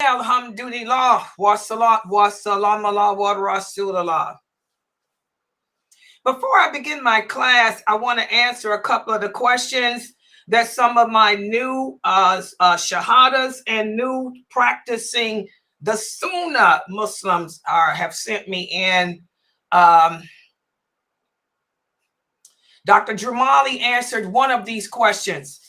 Alhamdulillah, wa salat wa salam ala wa rasulullah. Before I begin my class, I want to answer a couple of the questions that some of my new shahadas and new practicing the Sunnah Muslims have sent me in. Dr. Jamali answered one of these questions.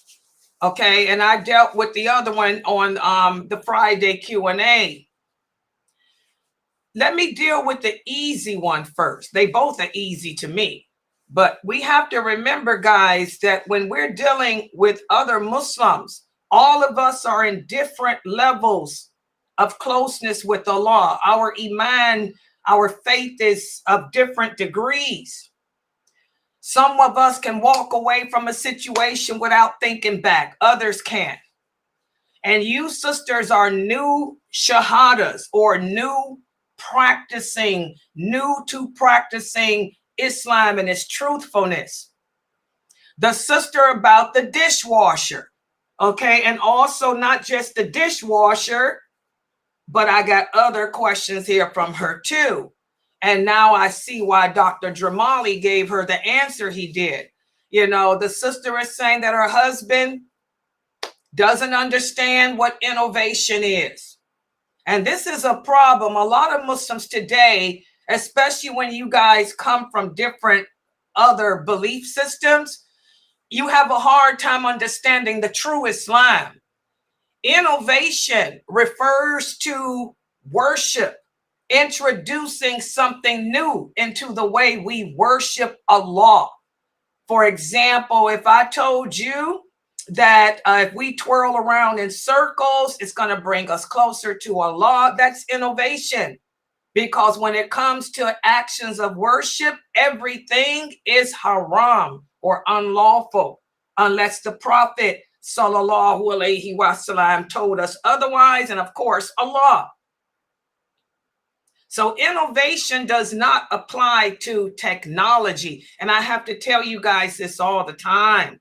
Okay, and I dealt with the other one on the Friday Q&A. Let me deal with the easy one first. They both are easy to me. But we have to remember, guys, that when we're dealing with other Muslims, all of us are in different levels of closeness with Allah. Our iman, our faith is of different degrees. Some of us can walk away from a situation without thinking back. Others can't. And you sisters are new shahadas or new to practicing Islam and its truthfulness. The sister about the dishwasher. Okay. And also not just the dishwasher, but I got other questions here from her too. And now I see why Dr. Jamali gave her the answer he did. You know, the sister is saying that her husband doesn't understand what innovation is. And this is a problem. A lot of Muslims today, especially when you guys come from different other belief systems, you have a hard time understanding the true Islam. Innovation refers to worship, introducing something new into the way we worship Allah. For example, if I told you that if we twirl around in circles, it's going to bring us closer to Allah, that's innovation. Because when it comes to actions of worship, everything is haram or unlawful, unless the Prophet sallallahu alaihi wasallam told us otherwise, and of course Allah. So innovation does not apply to technology. And I have to tell you guys this all the time,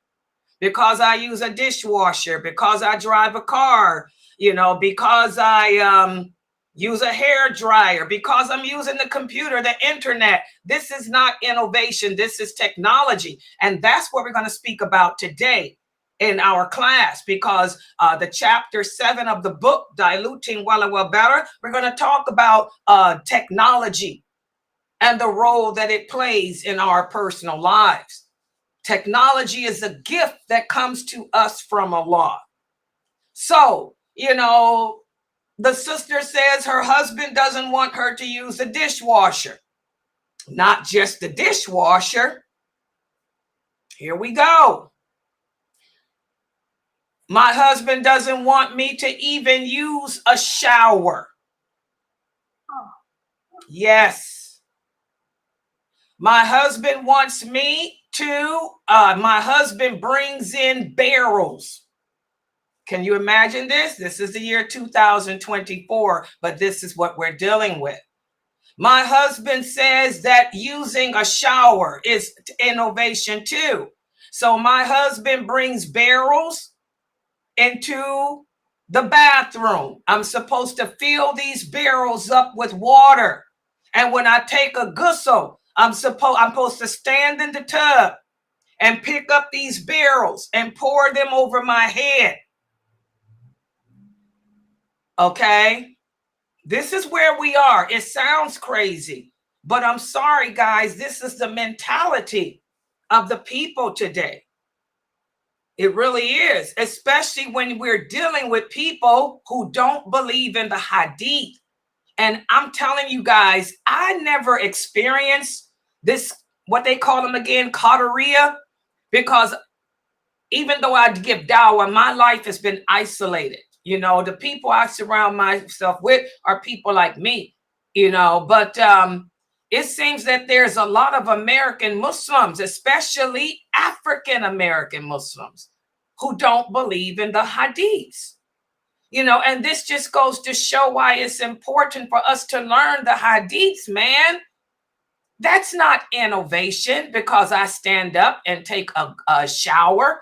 because I use a dishwasher, because I drive a car, you know, because I use a hair dryer, because I'm using the computer, the internet. This is not innovation. This is technology. And that's what we're going to speak about today in our class, because the chapter 7 of the book, Diluting Well Better, we're going to talk about technology and the role that it plays in our personal lives. Technology is a gift that comes to us from Allah. So, you know, the sister says her husband doesn't want her to use the dishwasher. Not just the dishwasher. Here we go. My husband doesn't want me to even use a shower. Yes. My husband wants me to, my husband brings in barrels. Can you imagine this? This is the year 2024, but this is what we're dealing with. My husband says that using a shower is innovation too. So my husband brings barrels into the bathroom. I'm supposed to fill these barrels up with water. And when I take a ghusl, I'm supposed to stand in the tub and pick up these barrels and pour them over my head. Okay? This is where we are. It sounds crazy, but I'm sorry, guys. This is the mentality of the people today. It really is, especially when we're dealing with people who don't believe in the Hadith. And I'm telling you guys, I never experienced this, what they call them again, Qadariya, because even though I give dawah, my life has been isolated. You know, the people I surround myself with are people like me, you know, but it seems that there's a lot of American Muslims, especially African American Muslims, who don't believe in the Hadiths. You know, and this just goes to show why it's important for us to learn the Hadiths, man. That's not innovation because I stand up and take a shower.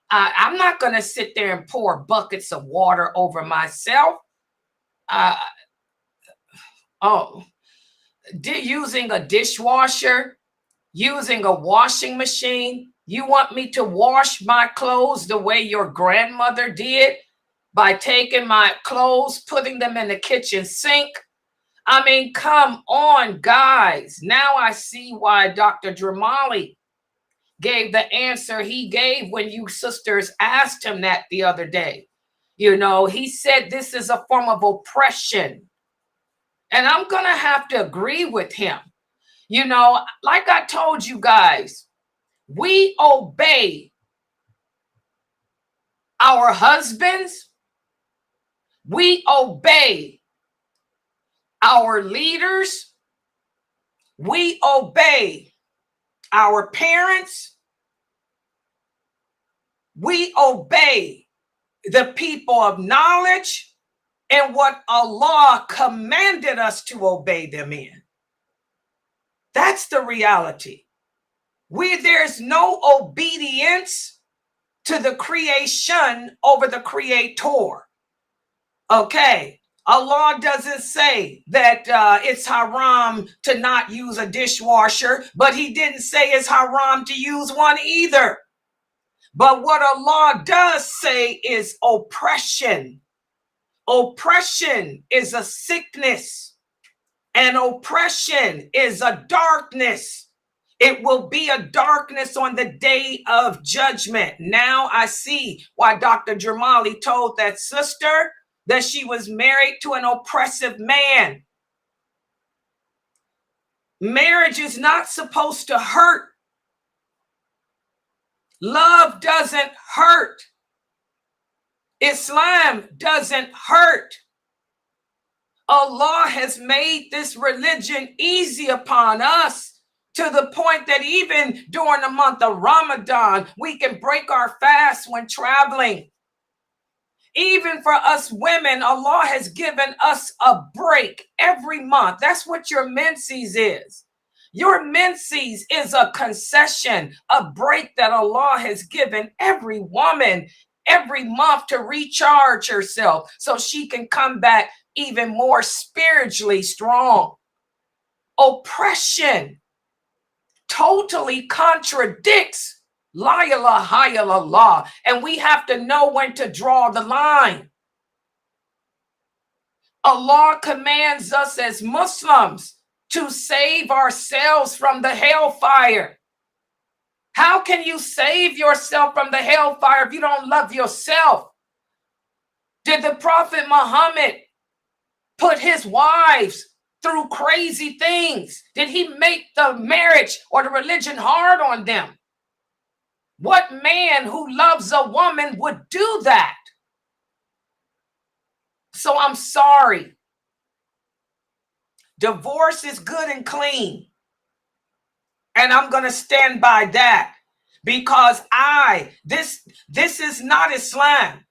I'm not going to sit there and pour buckets of water over myself. using a dishwasher, using a washing machine. You want me to wash my clothes the way your grandmother did, by taking my clothes, putting them in the kitchen sink? I mean, come on, guys. Now I see why Dr. Dramali gave the answer he gave when you sisters asked him that the other day. You know, he said this is a form of oppression. And I'm going to have to agree with him. You know, like I told you guys, we obey our husbands. We obey our leaders. We obey our parents. We obey the people of knowledge and what Allah commanded us to obey them in. That's the reality. There's no obedience to the creation over the creator. Okay. Allah doesn't say that it's haram to not use a dishwasher, but he didn't say it's haram to use one either. But what Allah does say is oppression. Oppression is a sickness, and oppression is a darkness. It will be a darkness on the day of judgment. Now I see why Dr. Dramali told that sister that she was married to an oppressive man. Marriage is not supposed to hurt. Love doesn't hurt. Islam doesn't hurt. Allah has made this religion easy upon us to the point that even during the month of Ramadan, we can break our fast when traveling. Even for us women, Allah has given us a break every month. That's what your menses is. Your menses is a concession, a break that Allah has given every woman every month to recharge herself so she can come back even more spiritually strong. Oppression totally contradicts La ilaha illallah, and we have to know when to draw the line. Allah commands us as Muslims to save ourselves from the hellfire. How can you save yourself from the hellfire if you don't love yourself? Did the Prophet Muhammad put his wives through crazy things? Did he make the marriage or the religion hard on them? What man who loves a woman would do that? So I'm sorry. Divorce is good and clean. And I'm going to stand by that because this is not Islam.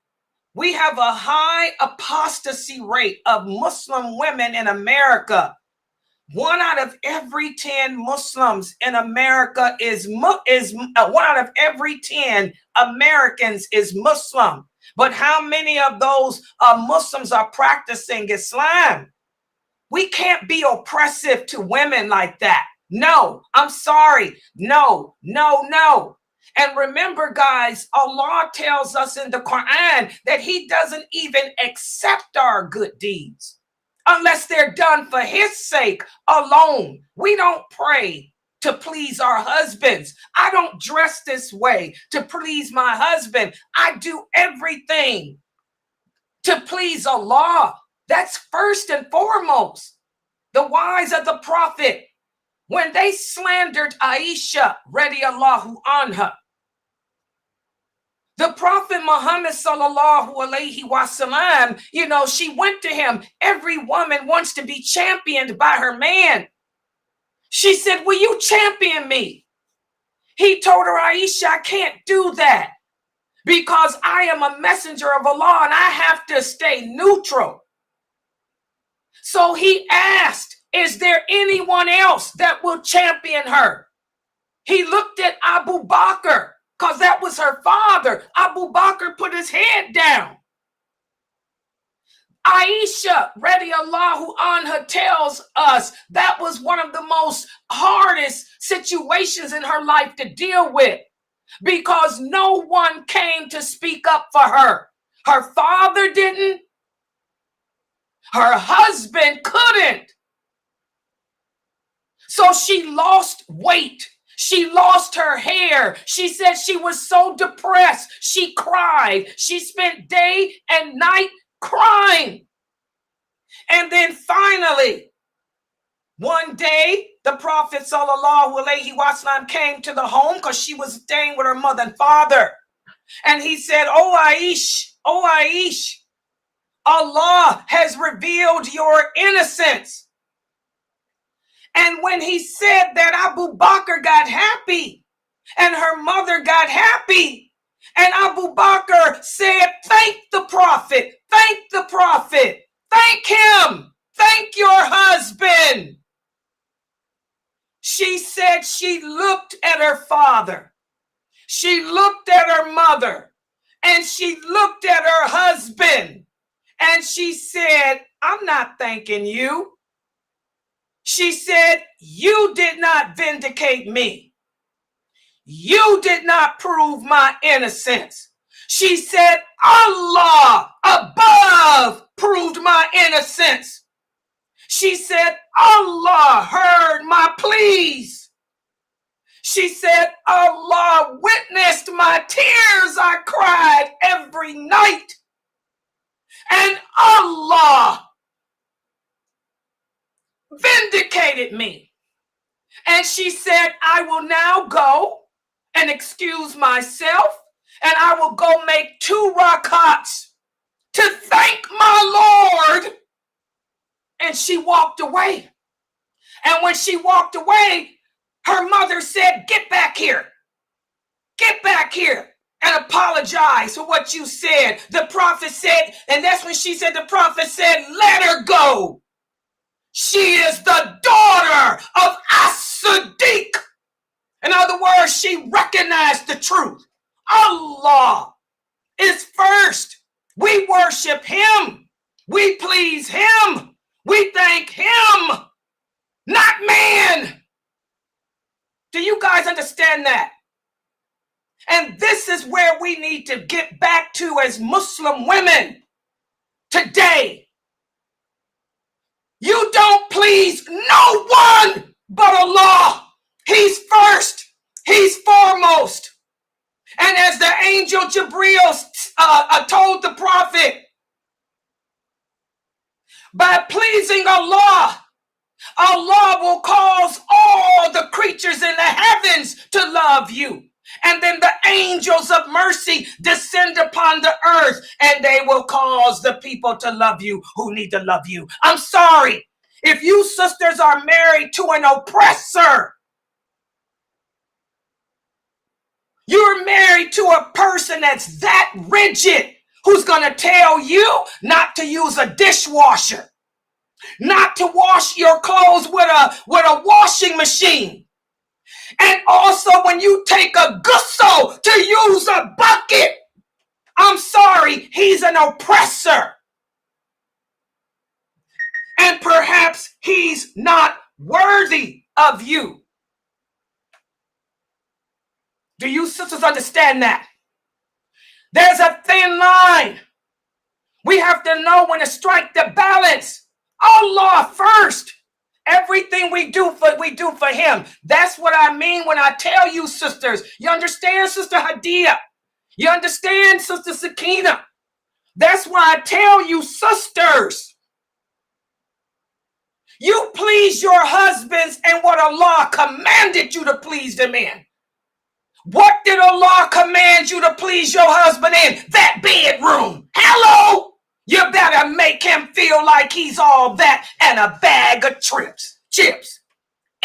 We have a high apostasy rate of Muslim women in America. 1 out of every 10 Muslims in America is 1 out of every 10 Americans is Muslim. But how many of those Muslims are practicing Islam? We can't be oppressive to women like that. No, I'm sorry. No, no, no. And remember, guys, Allah tells us in the Quran that he doesn't even accept our good deeds unless they're done for his sake alone. We don't pray to please our husbands. I don't dress this way to please my husband. I do everything to please Allah. That's first and foremost. The wives of the Prophet, when they slandered Aisha, radiallahu anha, the Prophet Muhammad sallallahu alayhi wasallam, she went to him. Every woman wants to be championed by her man. She said, will you champion me? He told her, Aisha, I can't do that because I am a messenger of Allah and I have to stay neutral. So he asked, is there anyone else that will champion her? He looked at Abu Bakr because that was her father. Abu Bakr put his head down. Aisha, radiallahu anha, tells us that was one of the most hardest situations in her life to deal with because no one came to speak up for her. Her father didn't. Her husband couldn't. So she lost weight. She lost her hair. She said she was so depressed. She cried. She spent day and night crying. And then finally, one day, the Prophet sallallahu alaihi wasallam came to the home because she was staying with her mother and father. And he said, oh Aish, Allah has revealed your innocence. And when he said that, Abu Bakr got happy and her mother got happy. And Abu Bakr said, thank the Prophet, thank the Prophet, thank him, thank your husband. She said she looked at her father, she looked at her mother, and she looked at her husband, and she said, I'm not thanking you. She said, you did not vindicate me. You did not prove my innocence. She said, Allah above proved my innocence. She said, Allah heard my pleas. She said, Allah witnessed my tears I cried every night. And Allah vindicated me. And she said, I will now go and excuse myself, and I will go make 2 rakats to thank my Lord. And she walked away. And when she walked away, her mother said, get back here. Get back here and apologize for what you said. The Prophet said, and that's when she said, the Prophet said, let her go. She is the daughter of As-Siddiq. In other words, she recognized the truth. Allah is first. We worship him. We please him. We thank him, not man. Do you guys understand that? And this is where we need to get back to as Muslim women today. You don't please no one but Allah. He's first. He's foremost. And as the angel Jibreel told the Prophet, by pleasing Allah, Allah will cause all the creatures in the heavens to love you. And then the angels of mercy descend upon the earth, and they will cause the people to love you who need to love you. I'm sorry. If you sisters are married to an oppressor, you're married to a person that's that rigid, who's going to tell you not to use a dishwasher, not to wash your clothes with a washing machine. And also when you take a ghusl to use a bucket, I'm sorry, he's an oppressor. And perhaps he's not worthy of you. Do you sisters understand that? There's a thin line. We have to know when to strike the balance. Allah first. Everything we do for him. That's what I mean when I tell you, sisters. You understand, Sister Hadiyah? You understand, Sister Sakina? That's why I tell you, sisters, you please your husbands and what Allah commanded you to please them in. What did Allah command you to please your husband in? That bedroom. Hello? You better make him feel like he's all that and a bag of chips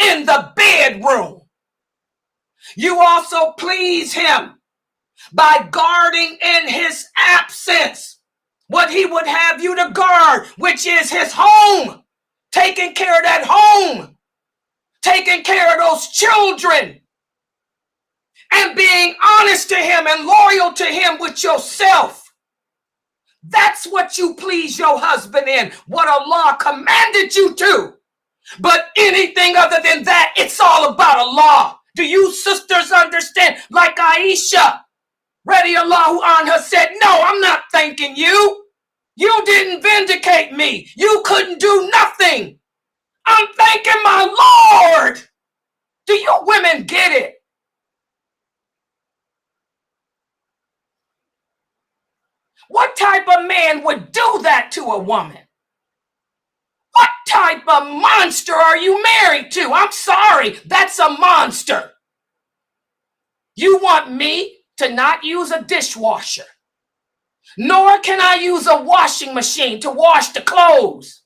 in the bedroom. You also please him by guarding in his absence what he would have you to guard, which is his home. Taking care of that home. Taking care of those children. And being honest to him and loyal to him with yourself. That's what you please your husband in, what Allah commanded you to. But anything other than that, it's all about Allah. Do you sisters understand? Like Aisha, radiallahu anha, said, no, I'm not thanking you. You didn't vindicate me. You couldn't do nothing. I'm thanking my Lord. Do you women get it? What type of man would do that to a woman? What type of monster are you married to? I'm sorry, that's a monster. You want me to not use a dishwasher, nor can I use a washing machine to wash the clothes.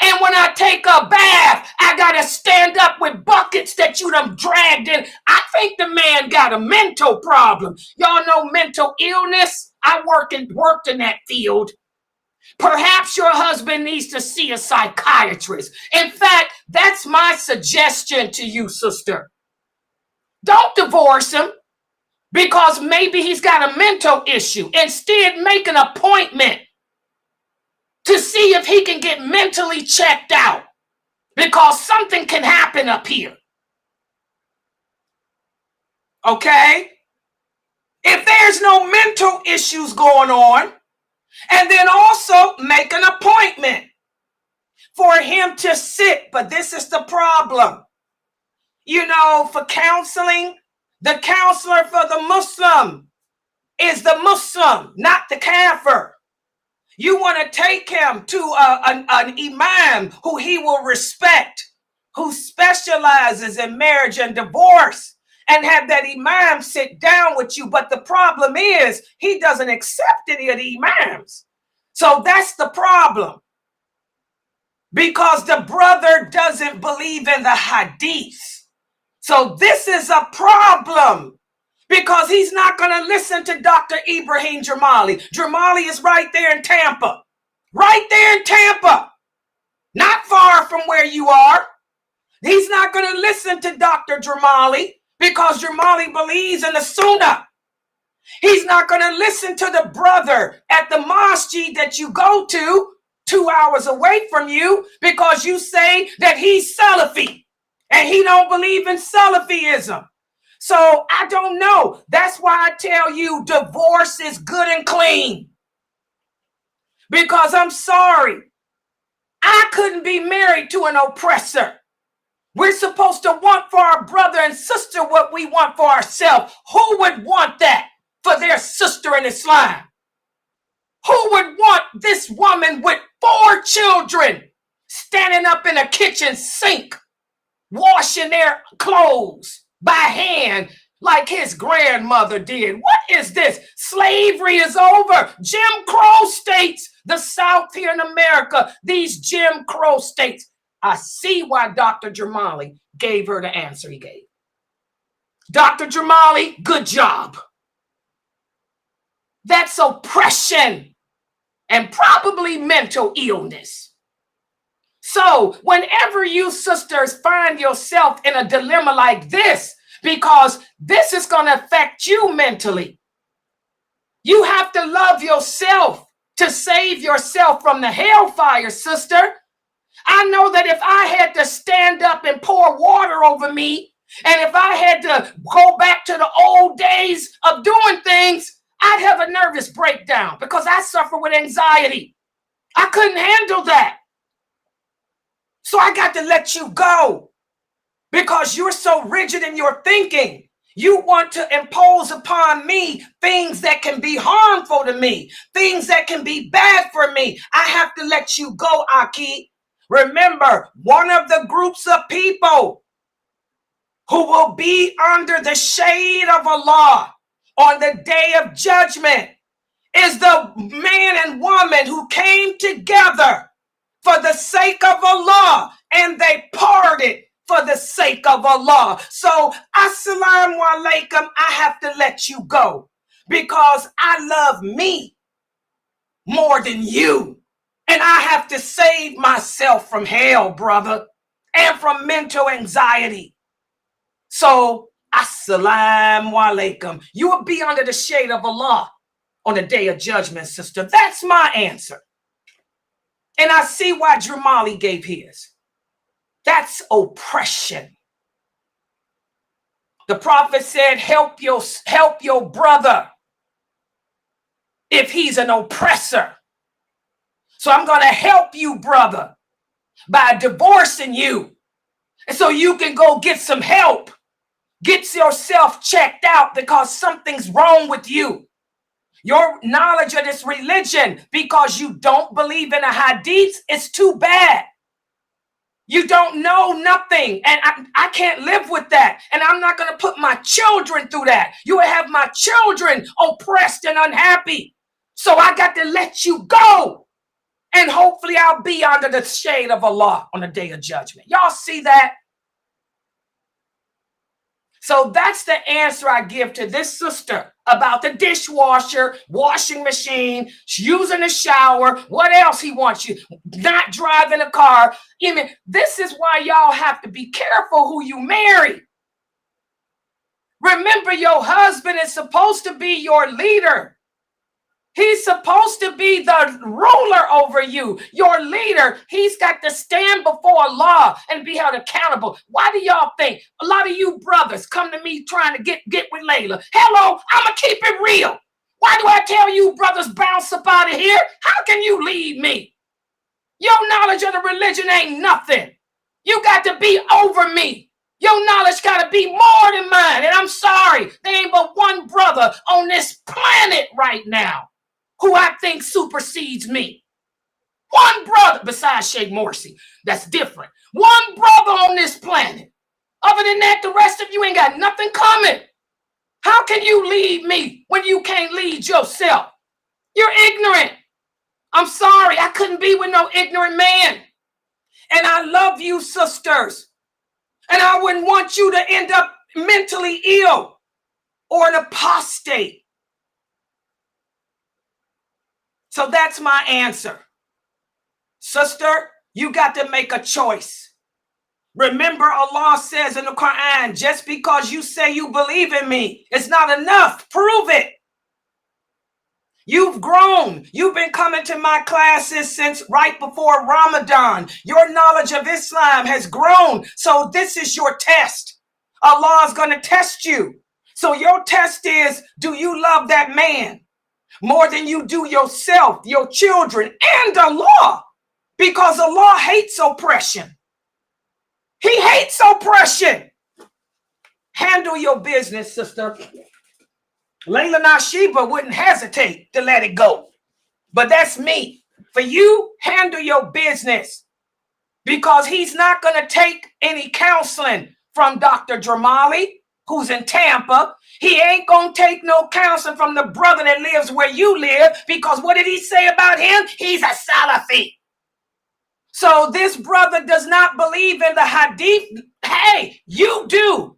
And when I take a bath, I gotta stand up with buckets that you done dragged in. I think the man got a mental problem. Y'all know mental illness? I worked in that field. Perhaps your husband needs to see a psychiatrist. In fact, that's my suggestion to you, sister. Don't divorce him because maybe he's got a mental issue. Instead, make an appointment to see if he can get mentally checked out, because something can happen up here. Okay? If there's no mental issues going on, and then also make an appointment for him to sit. But this is the problem. You know, for counseling, the counselor for the Muslim is the Muslim, not the Kafir. You want to take him to an imam who he will respect, who specializes in marriage and divorce, and have that imam sit down with you. But the problem is he doesn't accept any of the imams. So that's the problem. Because the brother doesn't believe in the Hadith. So this is a problem. Because he's not going to listen to Dr. Ibrahim Jamali. Jamali is right there in Tampa. Right there in Tampa. Not far from where you are. He's not going to listen to Dr. Jamali because Jamali believes in the Sunnah. He's not going to listen to the brother at the mosque that you go to 2 hours away from you because you say that he's Salafi and he don't believe in Salafism. So I don't know. That's why I tell you divorce is good and clean. Because I'm sorry, I couldn't be married to an oppressor. We're supposed to want for our brother and sister what we want for ourselves. Who would want that for their sister in Islam? Who would want this woman with 4 children standing up in a kitchen sink, washing their clothes by hand like his grandmother did? What is this? Slavery is over. Jim Crow states, the South here in America, these Jim Crow states. I see why Dr. Jamali gave her the answer he gave. Dr. Jamali, good job. That's oppression and probably mental illness. So whenever you sisters find yourself in a dilemma like this, because this is going to affect you mentally, you have to love yourself to save yourself from the hellfire, sister. I know that if I had to stand up and pour water over me, and if I had to go back to the old days of doing things, I'd have a nervous breakdown because I suffer with anxiety. I couldn't handle that. So I got to let you go because you're so rigid in your thinking. You want to impose upon me things that can be harmful to me, things that can be bad for me. I have to let you go, Aki. Remember, one of the groups of people who will be under the shade of Allah on the day of judgment is the man and woman who came together for the sake of Allah and they parted for the sake of Allah. So, assalamu alaikum, I have to let you go because I love me more than you. And I have to save myself from hell, brother, and from mental anxiety. So, assalamu alaikum. You will be under the shade of Allah on the day of judgment, sister. That's my answer. And I see why Dramali gave his. That's oppression. The prophet said, help your brother if he's an oppressor. So I'm going to help you, brother, by divorcing you. And so you can go get some help. Get yourself checked out because something's wrong with you. Your knowledge of this religion, because you don't believe in a hadith, is too bad. You don't know nothing. And I can't live with that. And I'm not going to put my children through that. You will have my children oppressed and unhappy. So I got to let you go. And hopefully I'll be under the shade of Allah on the day of judgment. Y'all see that? So that's the answer I give to this sister about the dishwasher, washing machine, using the shower. What else he wants you? Not driving a car. I mean, this is why y'all have to be careful who you marry. Remember, your husband is supposed to be your leader. He's supposed to be the ruler over you, your leader. He's got to stand before Allah and be held accountable. Why do y'all think a lot of you brothers come to me trying to get with Layla? Hello, I'm going to keep it real. Why do I tell you brothers bounce up out of here? How can you leave me? Your knowledge of the religion ain't nothing. You got to be over me. Your knowledge got to be more than mine. And I'm sorry, there ain't but one brother on this planet right now who I think supersedes me. One brother, besides Sheikh Morsi, that's different. One brother on this planet. Other than that, the rest of you ain't got nothing coming. How can you lead me when you can't lead yourself? You're ignorant. I'm sorry, I couldn't be with no ignorant man. And I love you, sisters. And I wouldn't want you to end up mentally ill or an apostate. So that's my answer. Sister, you got to make a choice. Remember, Allah says in the Quran, just because you say you believe in me, it's not enough. Prove it. You've grown. You've been coming to my classes since right before Ramadan. Your knowledge of Islam has grown. So this is your test. Allah is going to test you. So your test is, do you love that man more than you do yourself, your children, and Allah? Because Allah hates oppression. He hates oppression. Handle your business, sister. Laila Nasheeba wouldn't hesitate to let it go. But that's me. For you, handle your business. Because he's not going to take any counseling from Dr. Dramali, who's in Tampa. He ain't going to take no counseling from the brother that lives where you live, because what did he say about him? He's a Salafi. So this brother does not believe in the hadith. Hey, you do.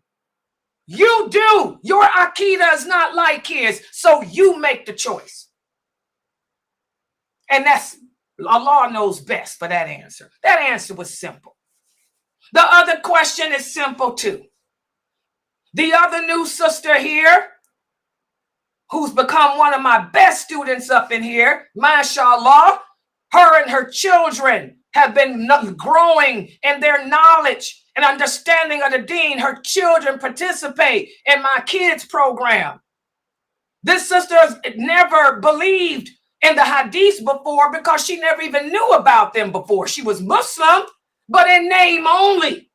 You do. Your Aqidah is not like his, so you make the choice. And that's, Allah knows best for that answer. That answer was simple. The other question is simple too. The other new sister here, who's become one of my best students up in here, mashallah, her and her children have been growing in their knowledge and understanding of the deen. Her children participate in my kids program. This sister has never believed in the hadiths before because she never even knew about them before. She was Muslim, but in name only.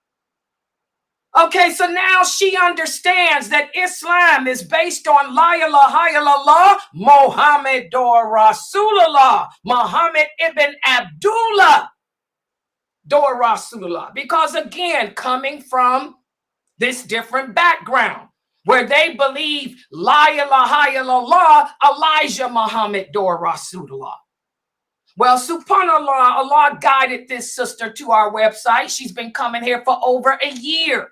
Okay, so now she understands that Islam is based on La ilaha illallah, Muhammadur Rasulullah, Muhammad ibn Abdullah, Dor Rasulullah. Because again, coming from this different background, where they believe La ilaha illallah, Elijah Muhammad Dor Rasulullah. Well, subhanAllah, Allah guided this sister to our website. She's been coming here for over a year.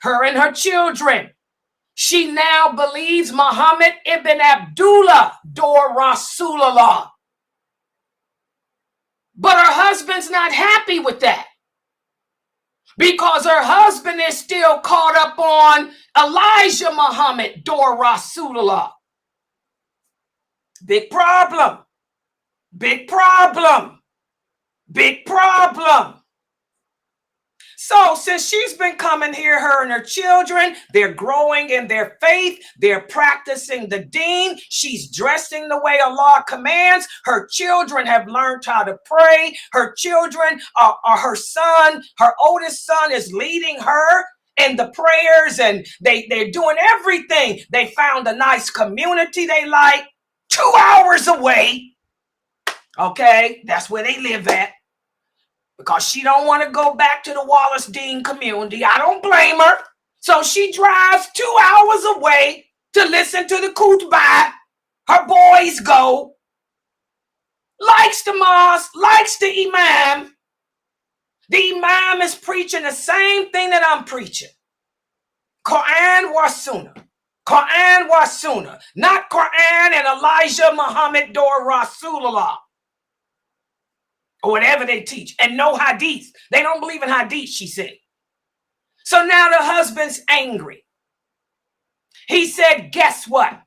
Her and her children. She now believes Muhammad ibn Abdullah, Dor Rasulullah. But her husband's not happy with that, because her husband is still caught up on Elijah Muhammad, Dor Rasulullah. Big problem. Big problem. Big problem. So since she's been coming here, her and her children, they're growing in their faith. They're practicing the deen. She's dressing the way Allah commands. Her children have learned how to pray. Her children are her son. Her oldest son is leading her in the prayers, and they're doing everything. They found a nice community they like 2 hours away. Okay, that's where they live at. Because she don't want to go back to the Wallace Dean community. I don't blame her. So she drives 2 hours away to listen to the khutbah. Her boys go. Likes the mosque, likes the imam. The imam is preaching the same thing that I'm preaching. Quran wa Sunnah. Quran wa Sunnah. Not Quran and Elijah, Muhammad, or Rasulullah. Or whatever they teach, and no hadith. They don't believe in hadith, she said. So now the husband's angry. He said, guess what?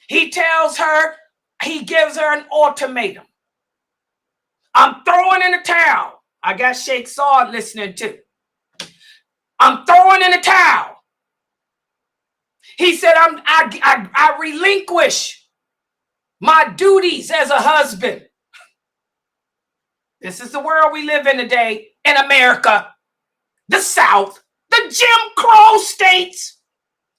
He tells her, he gives her an ultimatum. I'm throwing in the towel. I got Sheikh Saud listening too. I'm throwing in the towel. He said, I relinquish my duties as a husband. This is the world we live in today in America, the South, the Jim Crow states.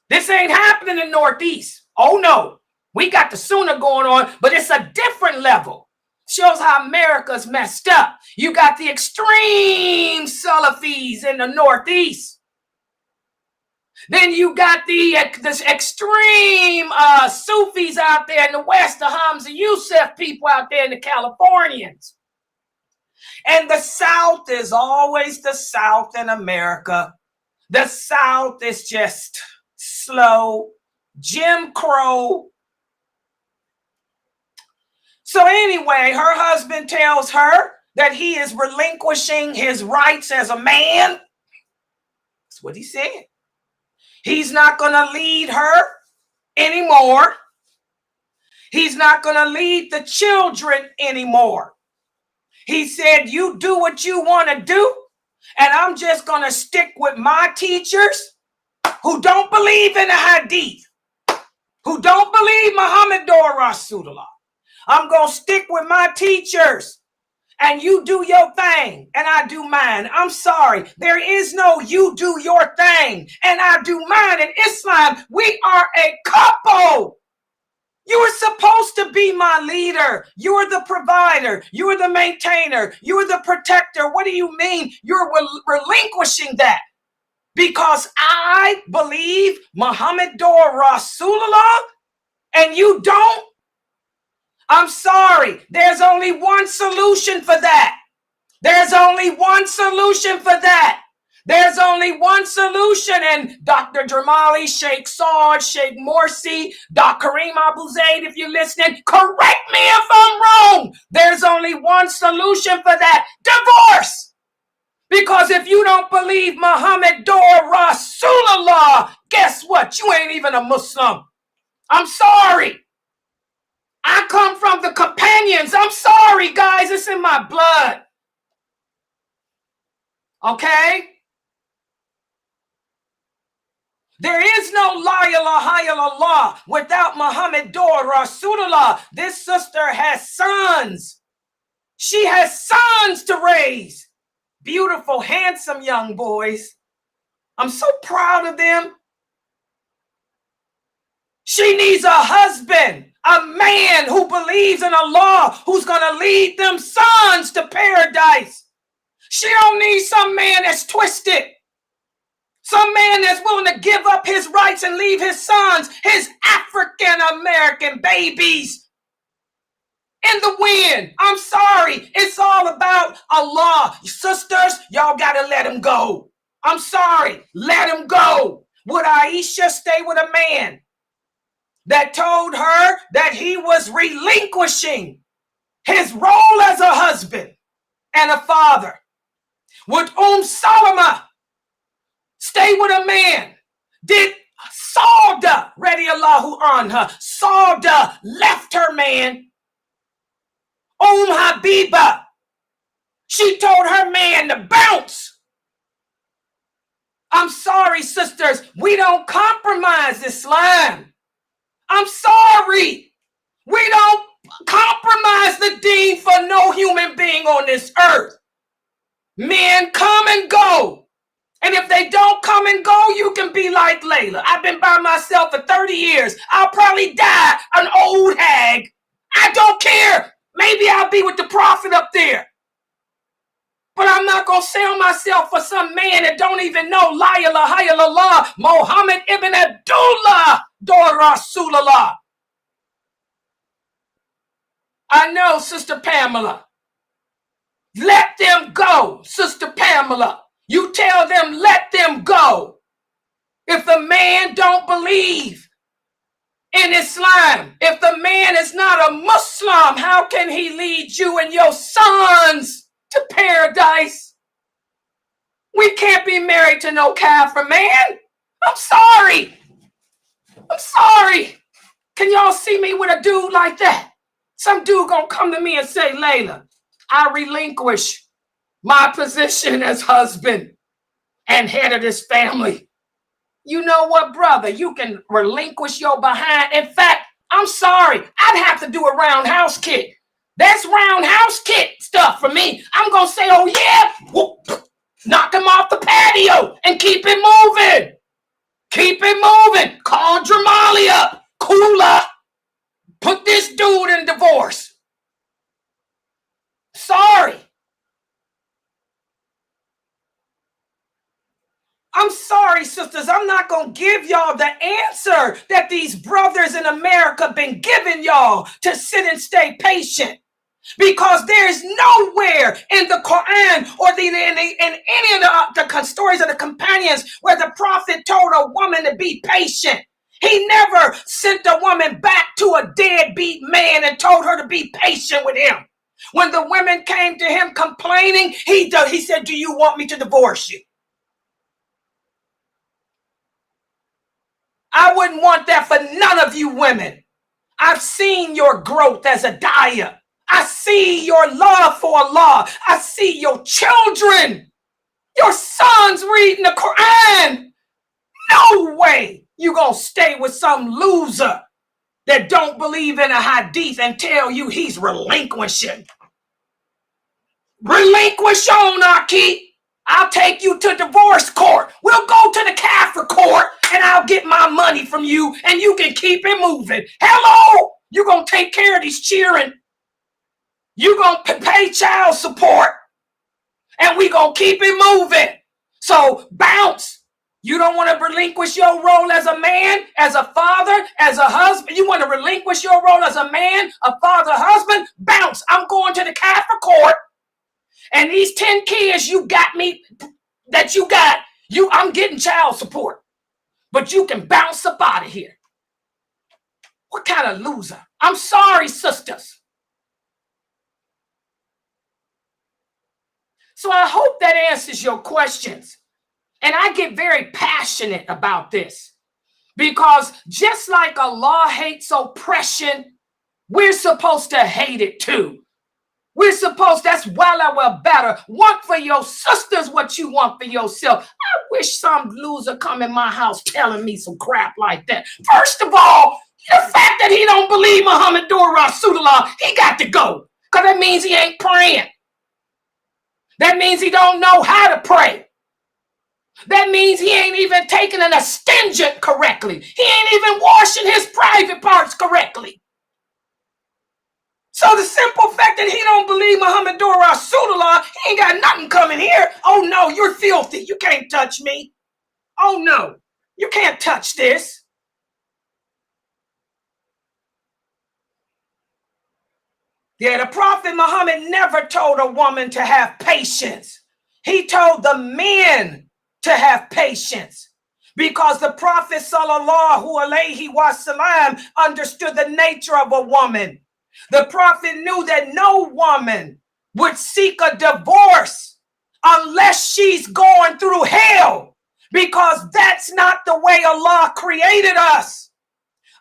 This ain't happening in the Northeast. Oh no, we got the Sunnah going on, but it's a different level. Shows how America's messed up. You got the extreme Salafis in the Northeast. Then you got this extreme Sufis out there in the West, the Hamza Yusuf people out there in the Californians. And the South is always the South in America. The South is just slow, Jim Crow. So anyway, her husband tells her that he is relinquishing his rights as a man. That's what he said. He's not going to lead her anymore. He's not going to lead the children anymore. He said, you do what you want to do, and I'm just going to stick with my teachers who don't believe in the hadith, who don't believe Muhammad or Rasulullah. I'm going to stick with my teachers, and you do your thing, and I do mine. I'm sorry. There is no you do your thing, and I do mine. In Islam, we are a couple. You are supposed to be my leader. You are the provider. You are the maintainer. You are the protector. What do you mean? You're relinquishing that because I believe Muhammad or Rasulullah and you don't? I'm sorry. There's only one solution for that. There's only one solution for that. There's only one solution, and Dr. Jamali, Sheikh Saud, Sheikh Morsi, Dr. Kareem Abu Zaid, if you're listening, correct me if I'm wrong. There's only one solution for that. Divorce. Because if you don't believe Muhammad or Rasulullah, guess what? You ain't even a Muslim. I'm sorry. I come from the companions. I'm sorry, guys. It's in my blood. Okay? There is no la ilaha illallah without Muhammad or Rasulullah. This sister has sons. She has sons to raise. Beautiful, handsome young boys. I'm so proud of them. She needs a husband, a man who believes in Allah, who's going to lead them sons to paradise. She don't need some man that's twisted. Some man that's willing to give up his rights and leave his sons, his African-American babies, in the wind. I'm sorry. It's all about Allah. Sisters, y'all got to let him go. I'm sorry. Let him go. Would Aisha stay with a man that told her that he was relinquishing his role as a husband and a father? Would Salama stay with a man? Did Sauda, radiallahu anha, Sauda left her man. Habiba, she told her man to bounce. I'm sorry, sisters, we don't compromise Islam. I'm sorry. We don't compromise the deen for no human being on this earth. Men come and go. And if they don't come and go, you can be like Layla. I've been by myself for 30 years. I'll probably die an old hag. I don't care. Maybe I'll be with the prophet up there. But I'm not going to sell myself for some man that don't even know La ilaha illallah, Muhammad ibn Abdullah, Dor Rasulullah. I know, Sister Pamela. Let them go, Sister Pamela. You tell them, let them go. If the man don't believe in Islam, if the man is not a Muslim, how can he lead you and your sons to paradise? We can't be married to no Kafir man. I'm sorry. I'm sorry. Can y'all see me with a dude like that? Some dude gonna come to me and say, Layla, I relinquish my position as husband and head of this family. You know what, brother? You can relinquish your behind. In fact, I'm sorry. I'd have to do a roundhouse kick. That's roundhouse kick stuff for me. I'm going to say, oh, yeah. Whoop. Knock him off the patio and keep it moving. Keep it moving. Call Dramali up. Kula. Put this dude in divorce. Sorry. I'm sorry, sisters. I'm not going to give y'all the answer that these brothers in America been giving y'all to sit and stay patient. Because there's nowhere in the Quran or in any of the stories of the companions where the prophet told a woman to be patient. He never sent a woman back to a deadbeat man and told her to be patient with him. When the women came to him complaining, he said, do you want me to divorce you? I wouldn't want that for none of you women. I've seen your growth as a daya. I see your love for Allah. I see your children, your sons reading the Quran. No way you gonna stay with some loser that don't believe in a hadith and tell you he's relinquishing. Relinquish on, Aki. I'll take you to divorce court. We'll go to the Kafir court and I'll get my money from you and you can keep it moving. Hello? You're going to take care of these children. You're going to pay child support and we're going to keep it moving. So bounce. You don't want to relinquish your role as a man, as a father, as a husband. You want to relinquish your role as a man, a father, husband. Bounce. I'm going to the Kafir court. And these 10 kids you got me, that you got, I'm getting child support. But you can bounce up out of here. What kind of loser? I'm sorry, sisters. So I hope that answers your questions. And I get very passionate about this. Because just like Allah hates oppression, we're supposed to hate it too. We're supposed, that's wala well better. Want for your sisters what you want for yourself. I wish some loser come in my house telling me some crap like that. First of all, the fact that he don't believe Muhammad Rasulullah, he got to go. Because that means he ain't praying. That means he don't know how to pray. That means he ain't even taking an astringent correctly. He ain't even washing his private parts correctly. So the simple fact that he don't believe Muhammad Rasulullah, he ain't got nothing coming here. Oh no, you're filthy. You can't touch me. Oh no, you can't touch this. Yeah, the Prophet Muhammad never told a woman to have patience. He told the men to have patience. Because the Prophet sallallahu alaihi wasallam understood the nature of a woman. The Prophet knew that no woman would seek a divorce unless she's going through hell. because that's not the way Allah created us.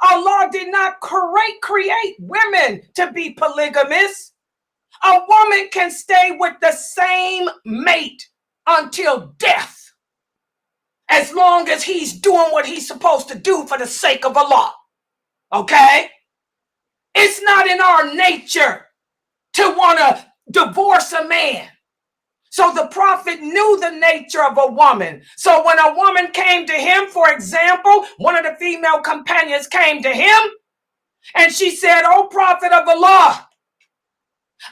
Allah did not create women to be polygamous. A woman can stay with the same mate until death, as long as he's doing what he's supposed to do for the sake of Allah. Okay? It's not in our nature to want to divorce a man. So the prophet knew the nature of a woman. So when a woman came to him, for example, one of the female companions came to him and she said, "O prophet of Allah,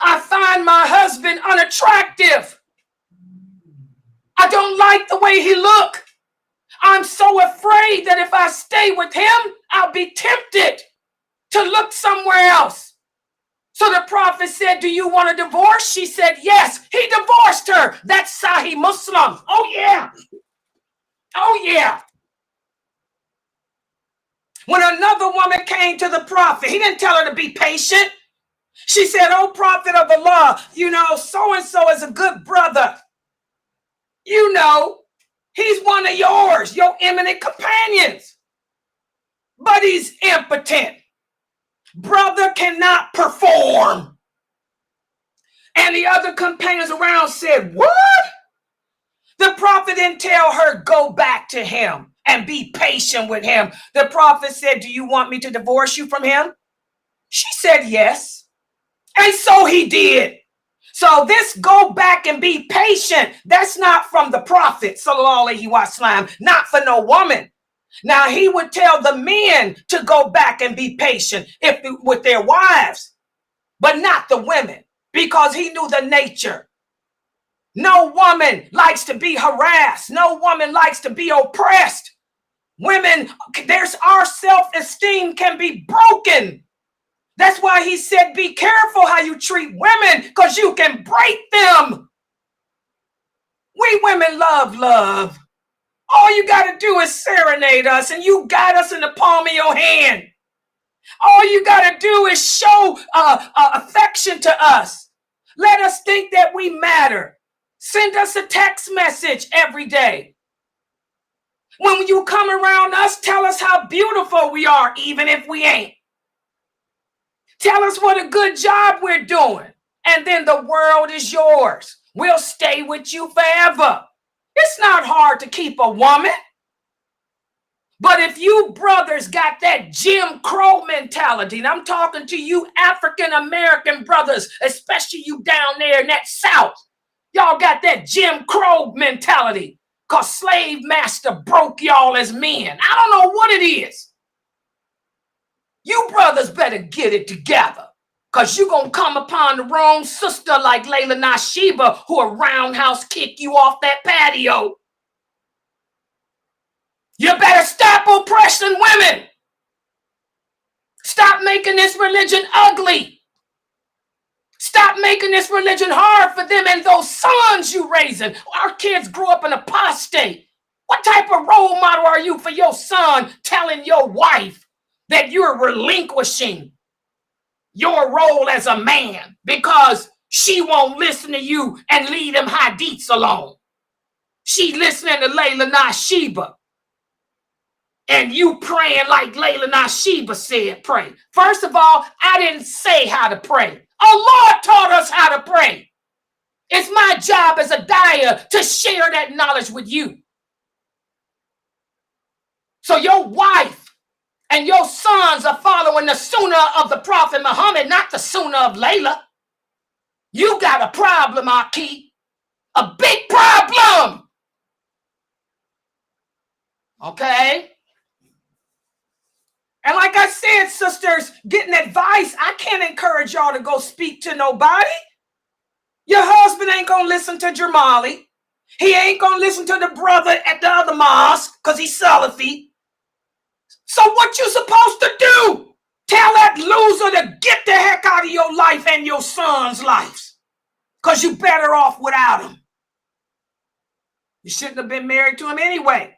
I find my husband unattractive. I don't like the way he looks. I'm so afraid that if I stay with him, I'll be tempted to look somewhere else." So the prophet said, "Do you want a divorce?" She said, "Yes." He divorced her. That's Sahih Muslim. Oh, yeah. Oh, yeah. When another woman came to the prophet, he didn't tell her to be patient. She said, "Oh, prophet of Allah, you know, so-and-so is a good brother. You know, he's one of yours, your eminent companions. But he's impotent. Brother cannot perform." And the other companions around said, "What?" The prophet didn't tell her, "Go back to him and be patient with him." The prophet said, "Do you want me to divorce you from him?" She said, "Yes." And so he did. So this "go back and be patient," that's not from the prophet, sallallahu alaihi wasallam, not for no woman. Now, he would tell the men to go back and be patient with their wives, but not the women, because he knew the nature. No woman likes to be harassed. No woman likes to be oppressed. Women, our self-esteem can be broken. That's why he said, be careful how you treat women, because you can break them. We women love love. All you got to do is serenade us, and you got us in the palm of your hand. All you got to do is show affection to us. Let us think that we matter. Send us a text message every day. When you come around us, tell us how beautiful we are, even if we ain't. Tell us what a good job we're doing, and then the world is yours. We'll stay with you forever. It's not hard to keep a woman. But if you brothers got that Jim Crow mentality, and I'm talking to you African-American brothers, especially you down there in that South, y'all got that Jim Crow mentality because slave master broke y'all as men. I don't know what it is. You brothers better get it together, because you're going to come upon the wrong sister like Laila Nasheeba, who will roundhouse kick you off that patio. You better stop oppressing women. Stop making this religion ugly. Stop making this religion hard for them and those sons you raising. Our kids grew up an apostate. What type of role model are you for your son, telling your wife that you're relinquishing your role as a man because she won't listen to you and leave them hadiths alone? She listening to Laila Nasheeba, and you praying like Laila Nasheeba said pray. First of all, I didn't say how to pray. Allah taught us how to pray. It's my job as a dayah to share that knowledge with you. So your wife and your sons are following the sunnah of the Prophet Muhammad, not the sunnah of Layla. You got a problem, Aki. A big problem. Okay? And like I said, sisters, getting advice, I can't encourage y'all to go speak to nobody. Your husband ain't going to listen to Jamali. He ain't going to listen to the brother at the other mosque because he's Salafi. So what you supposed to do? Tell that loser to get the heck out of your life and your son's lives, because you better off without him. You shouldn't have been married to him anyway,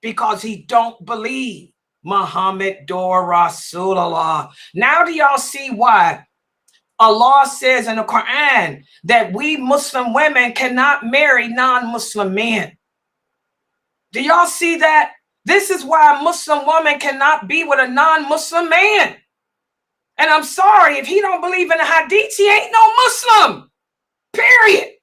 because he don't believe Muhammad Dor Rasulullah. Now do y'all see why Allah says in the Quran that we Muslim women cannot marry non-Muslim men? Do y'all see that? This is why a Muslim woman cannot be with a non-Muslim man. And I'm sorry, if he don't believe in the Hadith, he ain't no Muslim. Period.